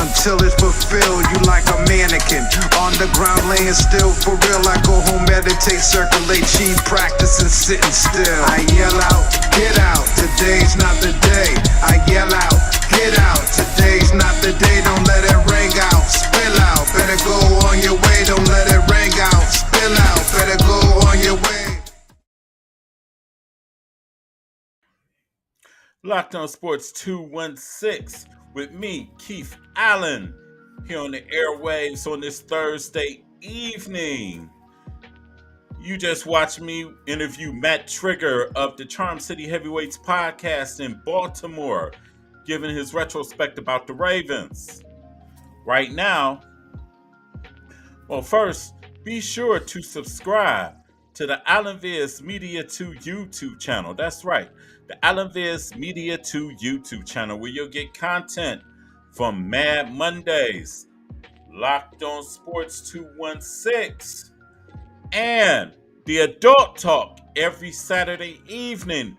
until it's fulfilled. You like a mannequin on the ground laying still. For real, I go home, meditate, circulate, cheat, practicing sitting still. I yell out, get out, today's not the day. I yell out, get out, today's not the day. Don't let it ring out, spill out. Better go on your way, don't let it ring out, spill out. Better go on your way. Loc'd On Sports 216 with me, Keith Allen, here on the airwaves on this Thursday evening. You just watched me interview Matt Trigger of the Charm City Heavyweights podcast in Baltimore, giving his retrospect about the Ravens. Right now, well, first, be sure to subscribe to the Allen Viz Media 2 YouTube channel. That's right, the Allen Viz Media 2 YouTube channel, where you'll get content from Mad Mondays, Loc'd On Sports 216, and the Adult Talk every Saturday evening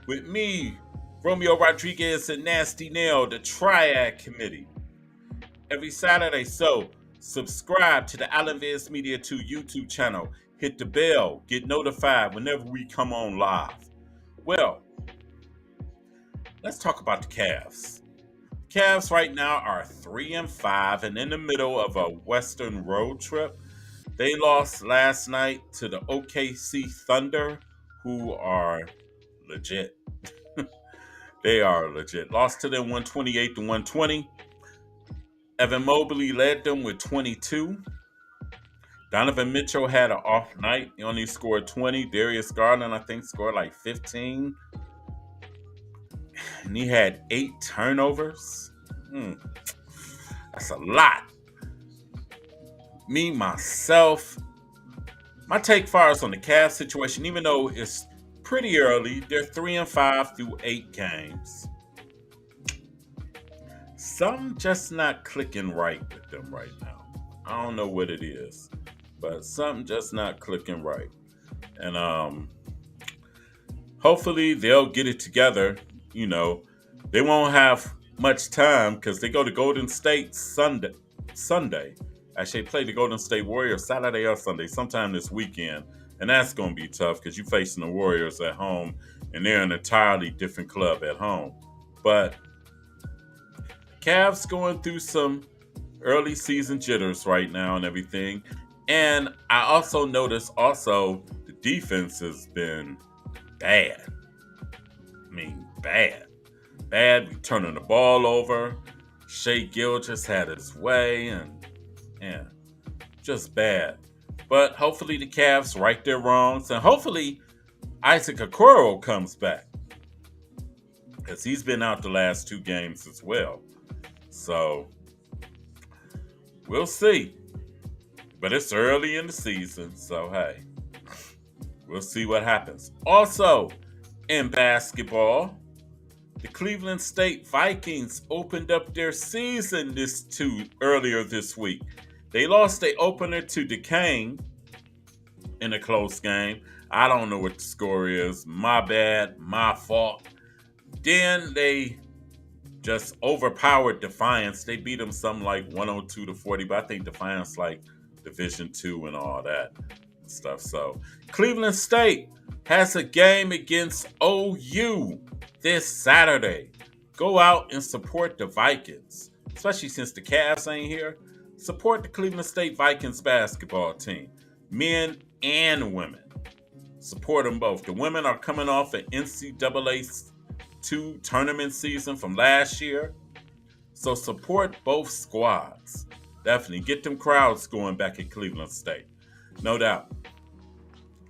with me, Romeo Rodriguez, and Nasty Nail, the Triad Committee. Every Saturday, so subscribe to the Allen Viz Media 2 YouTube channel. Hit the bell, get notified whenever we come on live. Well, let's talk about the Cavs. Cavs right now are 3-5 and in the middle of a Western road trip. They lost last night to the OKC Thunder, who are legit. They are legit. Lost to them 128-120. Evan Mobley led them with 22. Donovan Mitchell had an off night. He only scored 20. Darius Garland, I think, scored like 15. And he had 8 turnovers. That's a lot. Me, myself, my take far is on the Cavs situation, even though it's pretty early. They're 3-5 through 8 games. Something just not clicking right with them right now. I don't know what it is, but something just not clicking right. And hopefully they'll get it together. You know, they won't have much time because they go to Golden State Sunday. Actually, they play the Golden State Warriors Saturday or Sunday, sometime this weekend. And that's going to be tough because you're facing the Warriors at home, and they're an entirely different club at home. But Cavs going through some early season jitters right now and everything. And I also noticed the defense has been bad. I mean, bad. We turning the ball over. Shea Gilgeous had his way, and just bad. But hopefully the Cavs right their wrongs, and hopefully Isaac Okoro comes back, because he's been out the last 2 games as well. So we'll see. But it's early in the season, so hey, we'll see what happens. Also, in basketball, the Cleveland State Vikings opened up their season earlier this week. They lost their opener to Duquesne in a close game. I don't know what the score is. My bad, my fault. Then they just overpowered Defiance. They beat them something like 102-40, but I think Defiance like Division II and all that stuff. So Cleveland State has a game against OU this Saturday. Go out and support the Vikings, especially since the Cavs ain't here. Support the Cleveland State Vikings basketball team, men and women. Support them both. The women are coming off an NCAA 2 tournament season from last year. So support both squads. Definitely get them crowds going back at Cleveland State. No doubt.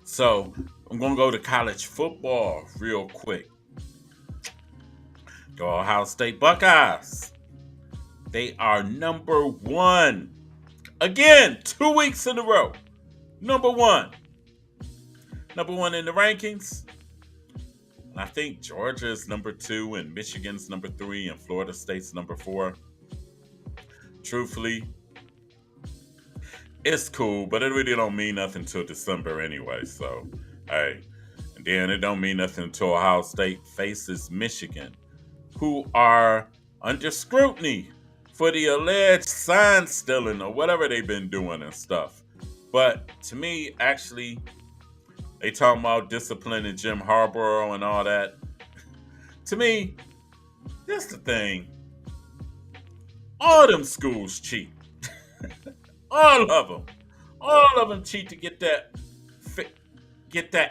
So I'm going to go to college football real quick. The Ohio State Buckeyes. They are number 1. Again, 2 weeks in a row. Number 1. Number 1 in the rankings. I think Georgia is number 2 and Michigan's number 3 and Florida State's number 4. Truthfully, it's cool, but it really don't mean nothing till December anyway. So, hey. And then it don't mean nothing until Ohio State faces Michigan, who are under scrutiny for the alleged sign stealing or whatever they've been doing and stuff. But to me, actually, they talking about disciplining Jim Harbaugh and all that. To me, that's the thing. All them schools cheat. All of them. All of them cheat to get that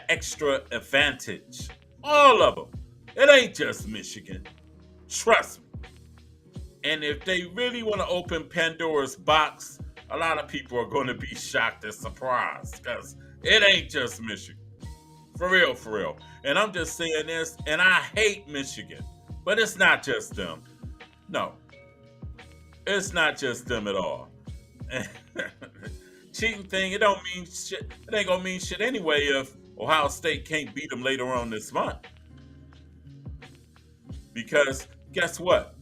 extra advantage. All of them. It ain't just Michigan. Trust me. And if they really want to open Pandora's box, a lot of people are going to be shocked and surprised because it ain't just Michigan. For real, for real. And I'm just saying this, and I hate Michigan, but it's not just them. No. It's not just them at all. Cheating thing, it don't mean shit. It ain't gonna mean shit anyway if Ohio State can't beat them later on this month. Because guess what?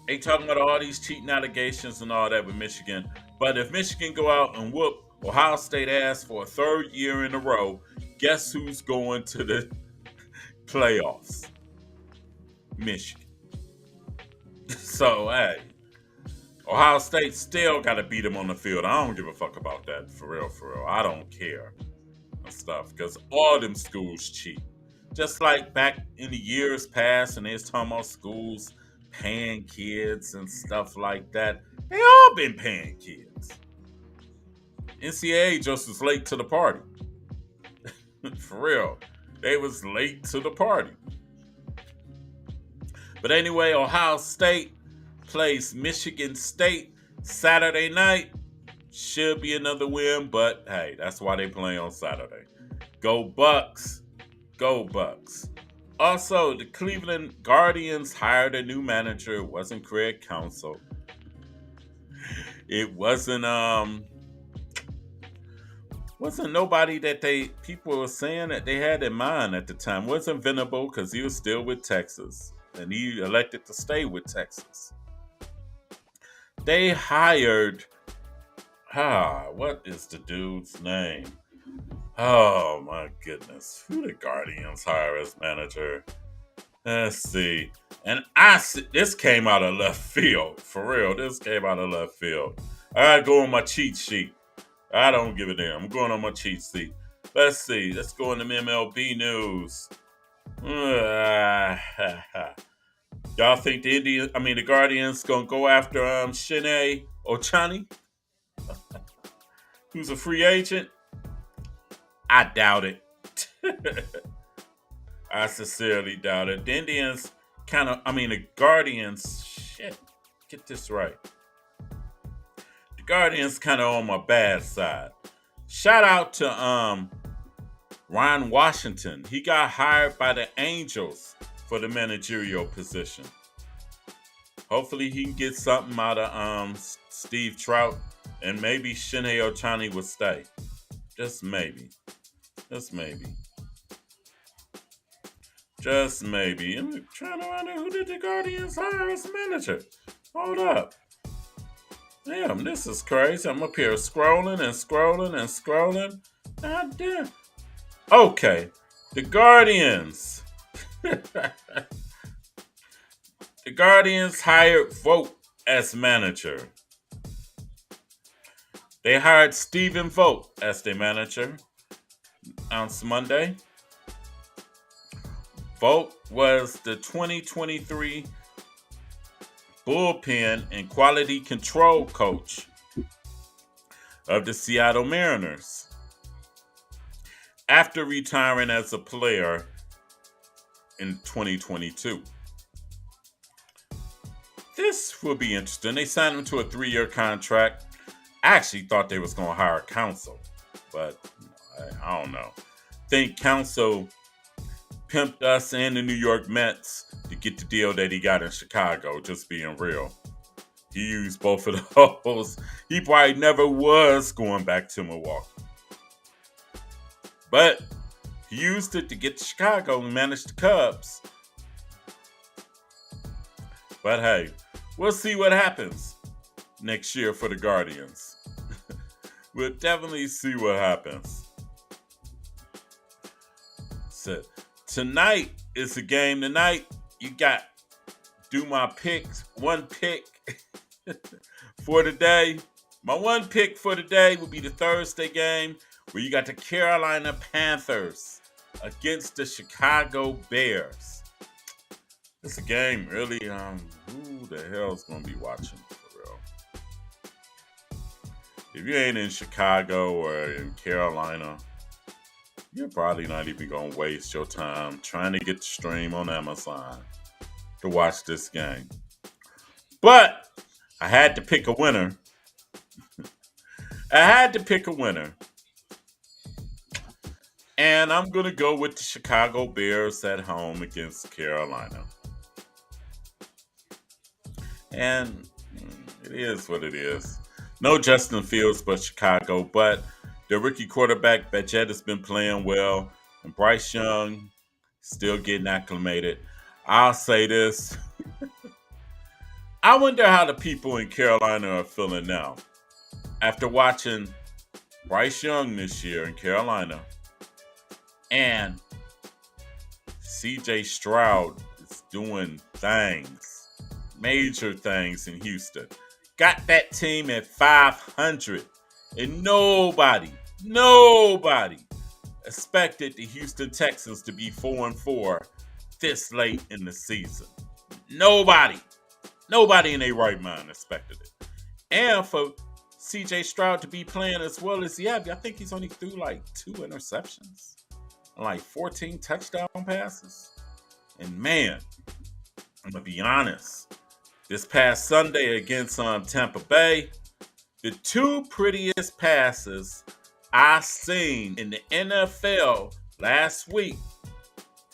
They talking about all these cheating allegations and all that with Michigan. But if Michigan go out and whoop Ohio State ass for a 3rd year in a row, guess who's going to the playoffs? Michigan. So, hey, Ohio State still got to beat them on the field. I don't give a fuck about that. For real, for real. I don't care and stuff because all them schools cheat. Just like back in the years past and they was talking about schools paying kids and stuff like that. They all been paying kids. NCAA just was late to the party. For real. They was late to the party. But anyway, Ohio State plays Michigan State Saturday night. Should be another win, but hey, that's why they play on Saturday. Go Bucks. Go Bucks. Also, the Cleveland Guardians hired a new manager. It wasn't Craig Counsell. It wasn't nobody that people were saying that they had in mind at the time. It wasn't Venable because he was still with Texas. And he elected to stay with Texas. They hired, what is the dude's name? Oh my goodness. Who the Guardians hire as manager? Let's see. And this came out of left field. For real, this came out of left field. I go on my cheat sheet. I don't give a damn. I'm going on my cheat sheet. Let's see. Let's go into MLB news. Y'all think the Guardians gonna go after Shohei Ohtani, who's a free agent? I doubt it. I sincerely doubt it. The Indians the Guardians, get this right. The Guardians kind of on my bad side. Shout out to Ron Washington. He got hired by the Angels for the managerial position. Hopefully he can get something out of Steve Trout, and maybe Shohei Ohtani will stay. Just maybe. Just maybe. Just maybe. I'm trying to find out who did the Guardians hire as manager. Hold up. Damn, this is crazy. I'm up here scrolling and scrolling and scrolling. God damn. Okay. The Guardians. The Guardians hired Vogt as manager. They hired Stephen Vogt as their manager on Monday. Vogt was the 2023 bullpen and quality control coach of the Seattle Mariners after retiring as a player in 2022. This will be interesting. They signed him to a 3-year contract. I actually thought they was going to hire counsel, but I don't know. Think counsel pimped us and the New York Mets to get the deal that he got in Chicago, just being real. He used both of those. He probably never was going back to Milwaukee. But he used it to get to Chicago and manage the Cubs. But hey, we'll see what happens next year for the Guardians. We'll definitely see what happens. So tonight is the game. Tonight you got do my picks. One pick for the day. My one pick for the day will be the Thursday game where you got the Carolina Panthers against the Chicago Bears. It's a game really, who the hell's going to be watching for real? If you ain't in Chicago or in Carolina, you're probably not even going to waste your time trying to get the stream on Amazon to watch this game. But I had to pick a winner. And I'm going to go with the Chicago Bears at home against Carolina. And it is what it is. No Justin Fields but Chicago, but the rookie quarterback Badgett has been playing well, and Bryce Young still getting acclimated. I'll say this. I wonder how the people in Carolina are feeling now after watching Bryce Young this year in Carolina and C.J. Stroud is doing things, major things in Houston. Got that team at 500, and nobody expected the Houston Texans to be 4-4 this late in the season. Nobody in their right mind expected it. And for C.J. Stroud to be playing as well as he has, I think he's only threw like 2 interceptions and like 14 touchdown passes. And man, I'm going to be honest. This past Sunday against Tampa Bay, the 2 prettiest passes I seen in the NFL last week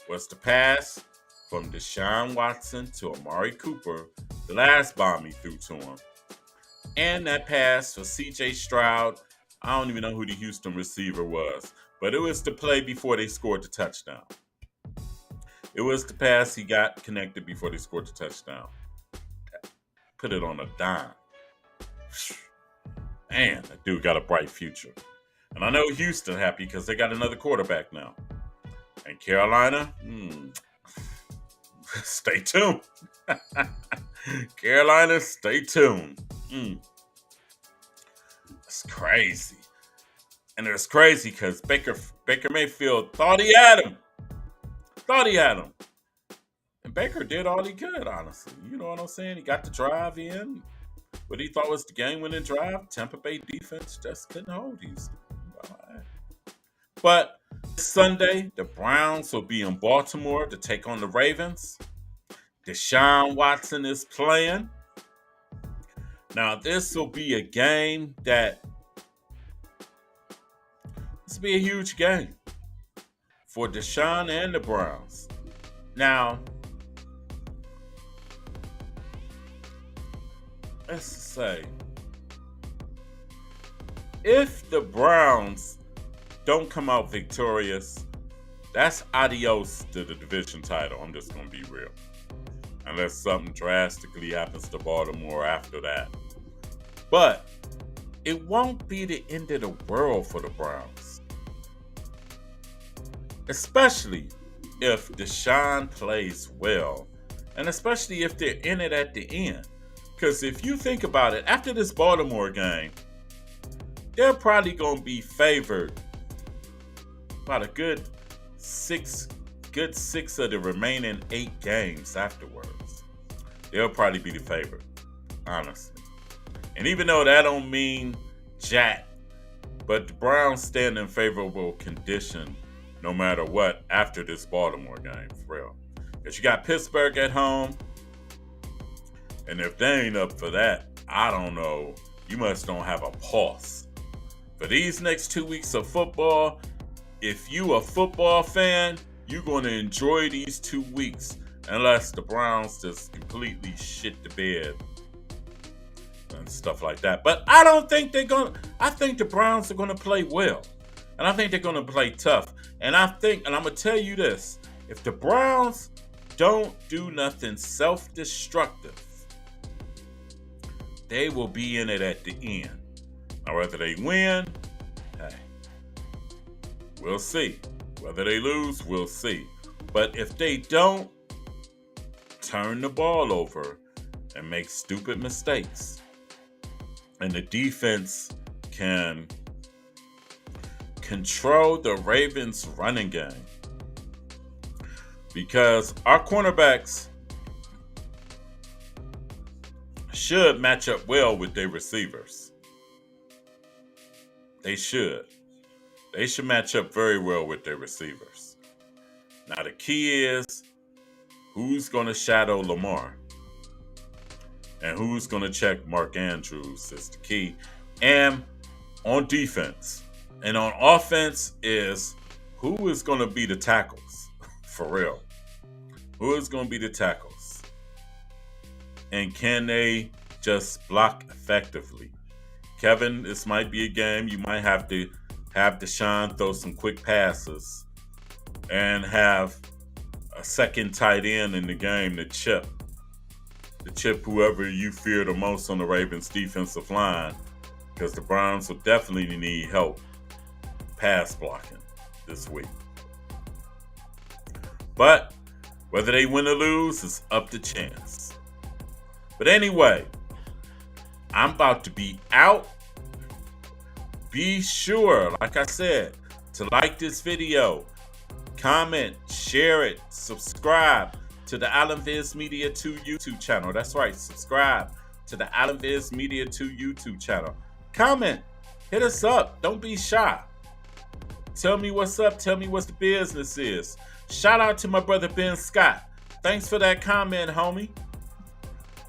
was the pass from Deshaun Watson to Amari Cooper, the last bomb he threw to him, and that pass for C.J. Stroud. I don't even know who the Houston receiver was, but it was the play before they scored the touchdown. It was the pass he got connected before they scored the touchdown. Put it on a dime. Man, that dude got a bright future. And I know Houston happy because they got another quarterback now. And Carolina, stay tuned. Carolina, stay tuned. It's crazy. And it's crazy because Baker Mayfield thought he had him. And Baker did all he could, honestly. You know what I'm saying? He got the drive in. What he thought was the game-winning drive. Tampa Bay defense just couldn't hold Houston. But Sunday, the Browns will be in Baltimore to take on the Ravens. Deshaun Watson is playing. Now, this will be a game this will be a huge game for Deshaun and the Browns. Now, let's say, if the Browns don't come out victorious, that's adios to the division title. I'm just going to be real. Unless something drastically happens to Baltimore after that. But it won't be the end of the world for the Browns. Especially if Deshaun plays well. And especially if they're in it at the end. Because if you think about it, after this Baltimore game, they're probably going to be favored about a good 6 good 6 of the remaining 8 games afterwards, they'll probably be the favorite, honestly. And even though that don't mean jack, but the Browns stand in favorable condition no matter what after this Baltimore game, for real. Because you got Pittsburgh at home, and if they ain't up for that, I don't know. You must don't have a pulse. For these next 2 weeks of football, if you a football fan, you're going to enjoy these 2 weeks unless the Browns just completely shit the bed and stuff like that. But I don't think they're going to. I think the Browns are going to play well. And I think they're going to play tough. And I'm going to tell you this. If the Browns don't do nothing self-destructive, they will be in it at the end. Now, whether they win, hey, we'll see. Whether they lose, we'll see. But if they don't turn the ball over and make stupid mistakes, and the defense can control the Ravens' running game, because our cornerbacks should match up well with their receivers. They should. They should match up very well with their receivers. Now the key is who's going to shadow Lamar and who's going to check Mark Andrews is the key. And on defense and on offense is who is going to be the tackles for real. Who is going to be the tackles? And can they just block effectively? Kevin, this might be a game you might have to have Deshaun throw some quick passes and have a second tight end in the game to chip whoever you fear the most on the Ravens defensive line, because the Browns will definitely need help pass blocking this week. But whether they win or lose is up to chance. But anyway, I'm about to be out. Be sure, like I said, to like this video, comment, share it, subscribe to the Alan Viz Media 2 YouTube channel. That's right, subscribe to the Alan Viz Media 2 YouTube channel. Comment, hit us up, don't be shy. Tell me what's up, tell me what the business is. Shout out to my brother Ben Scott. Thanks for that comment, homie.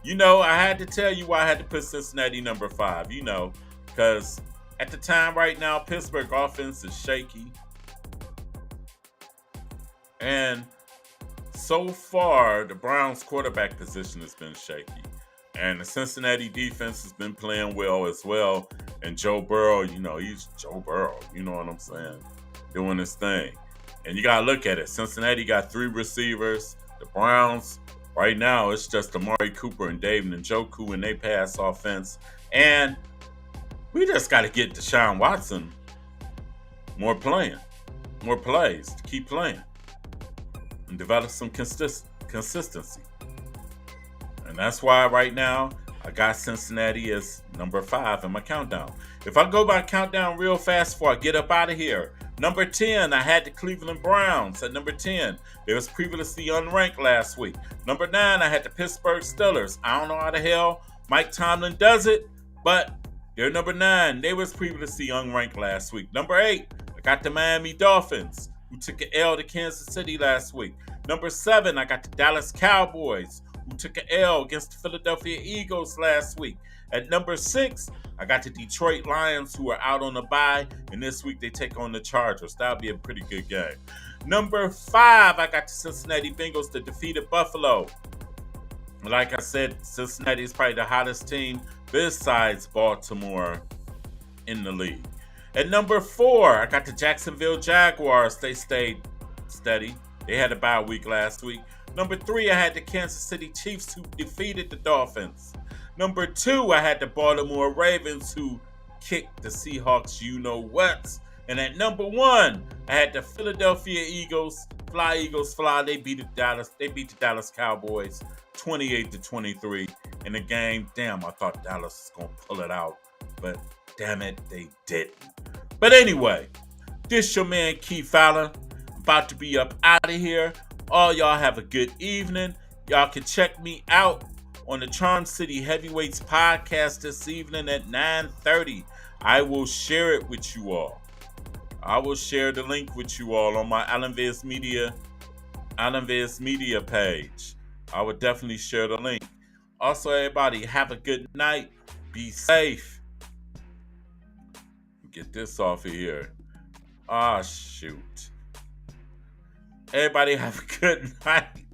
You know, I had to tell you why I had to put Cincinnati number 5, you know, because at the time right now, Pittsburgh offense is shaky. And so far, the Browns quarterback position has been shaky. And the Cincinnati defense has been playing well as well. And Joe Burrow, you know, he's Joe Burrow, you know what I'm saying? Doing his thing. And you got to look at it. Cincinnati got 3 receivers. The Browns, right now, it's just Amari Cooper and David Njoku and they pass offense. And we just got to get Deshaun Watson more plays to keep playing and develop some consistency. And that's why right now I got Cincinnati as number 5 in my countdown. If I go by countdown real fast before I get up out of here, number 10, I had the Cleveland Browns at number 10. They was previously unranked last week. Number 9, I had the Pittsburgh Steelers. I don't know how the hell Mike Tomlin does it, but they're number 9. They was previously unranked last week. Number 8, I got the Miami Dolphins, who took an L to Kansas City last week. Number 7, I got the Dallas Cowboys, who took an L against the Philadelphia Eagles last week. At number 6, I got the Detroit Lions, who are out on a bye, and this week they take on the Chargers. That'll be a pretty good game. Number 5, I got the Cincinnati Bengals that defeated Buffalo. Like I said, Cincinnati is probably the hottest team besides Baltimore in the league. At number 4, I got the Jacksonville Jaguars. They stayed steady. They had a bye week last week. Number 3, I had the Kansas City Chiefs, who defeated the Dolphins. Number 2, I had the Baltimore Ravens, who kicked the Seahawks you-know-whats. And at number 1, I had the Philadelphia Eagles. Fly, Eagles, fly. They beat the Dallas Cowboys 28-23 in the game. Damn, I thought Dallas was going to pull it out. But damn it, they didn't. But anyway, this your man Keith Allen. about to be up out of here. All y'all have a good evening. Y'all can check me out on the Charm City Heavyweights podcast this evening at 9:30. I will share it with you all. I will share the link with you all on my Alan Viz Media page. I would definitely share the link. Also, everybody, have a good night. Be safe. Get this off of here. Ah, shoot. Everybody have a good night.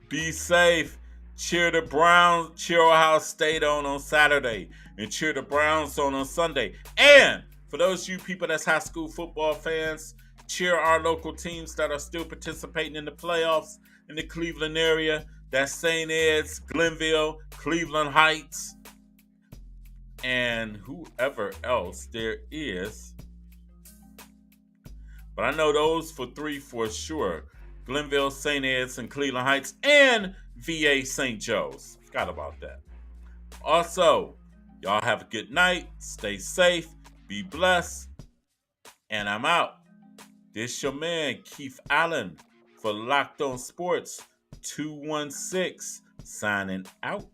Be safe. Cheer the Browns. Cheer Ohio State on Saturday. And cheer the Browns on Sunday. And for those of you people that's high school football fans, cheer our local teams that are still participating in the playoffs in the Cleveland area. That's St. Ed's, Glenville, Cleveland Heights, and whoever else there is. But I know those three for sure. Glenville, St. Ed's, and Cleveland Heights, and VA St. Joe's. Forgot about that. Also, y'all have a good night. Stay safe. Be blessed. And I'm out. This your man, Keith Allen, for Loc'D On Sports 216. Signing out.